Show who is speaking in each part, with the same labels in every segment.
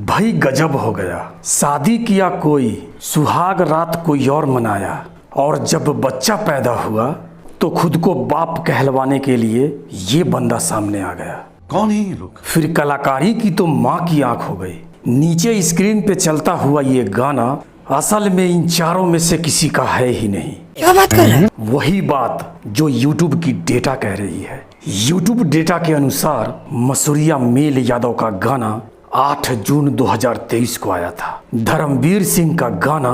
Speaker 1: भाई गजब हो गया। शादी किया कोई, सुहाग रात कोई और मनाया, और जब बच्चा पैदा हुआ तो खुद को बाप कहलवाने के लिए ये बंदा सामने आ गया।
Speaker 2: कौन है ये लोग?
Speaker 1: फिर कलाकारी की तो माँ की आंख हो गई। नीचे स्क्रीन पे चलता हुआ ये गाना असल में इन चारों में से किसी का है ही नहीं।
Speaker 3: क्या बात कर रहे हैं?
Speaker 1: वही बात जो यूट्यूब की डेटा कह रही है। यूट्यूब डेटा के अनुसार मसूरिया मेल यादव का गाना 8 जून 2023 को आया था। धर्मवीर सिंह का गाना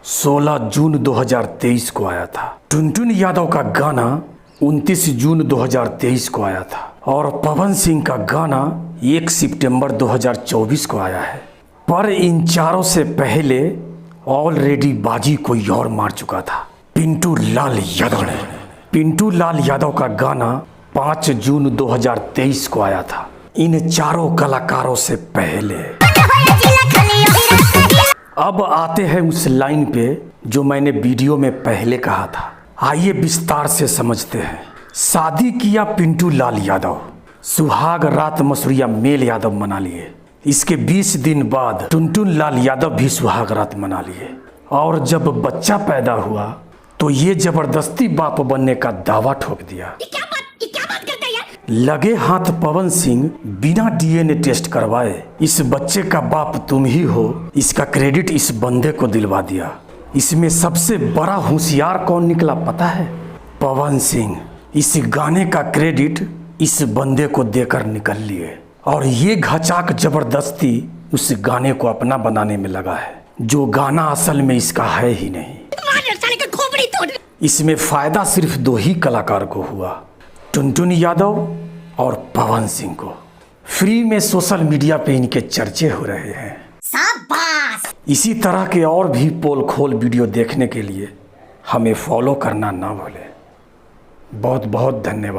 Speaker 1: 16 जून 2023 को आया था। टुनटुन यादव का गाना 29 जून 2023 को आया था। और पवन सिंह का गाना 1 सितंबर 2024 को आया है। पर इन चारों से पहले ऑलरेडी बाजी कोई और मार चुका था, पिंटू लाल यादव ने। पिंटू लाल यादव का गाना 5 जून 2023 को आया था, इन चारों कलाकारों से पहले। अब आते हैं उस लाइन पे जो मैंने वीडियो में पहले कहा था। आइए विस्तार से समझते हैं। शादी किया पिंटू लाल यादव, सुहाग रात मसूरिया मेल यादव मना लिए। इसके 20 दिन बाद टुनटुन लाल यादव भी सुहाग रात मना लिए। और जब बच्चा पैदा हुआ तो ये जबरदस्ती बाप बनने का दावा ठोक दिया।
Speaker 3: क्या बात करते हैं यार?
Speaker 1: लगे हाथ पवन सिंह बिना डीएनए टेस्ट करवाए इस बच्चे का बाप तुम ही हो, इसका क्रेडिट इस बंदे को दिलवा दिया। इसमें सबसे बड़ा होशियार कौन निकला पता है? पवन सिंह। इस गाने का क्रेडिट इस बंदे को देकर निकल लिए, और ये घचाक जबरदस्ती उस गाने को अपना बनाने में लगा है, जो गाना असल में इसका है ही नहीं। इसमें फायदा सिर्फ 2 ही कलाकार को हुआ, टुनटुन यादव और पवन सिंह को। फ्री में सोशल मीडिया पे इनके चर्चे हो रहे हैं।
Speaker 3: शाबाश!
Speaker 1: इसी तरह के और भी पोल खोल वीडियो देखने के लिए हमें फॉलो करना ना भूलें। बहुत बहुत धन्यवाद।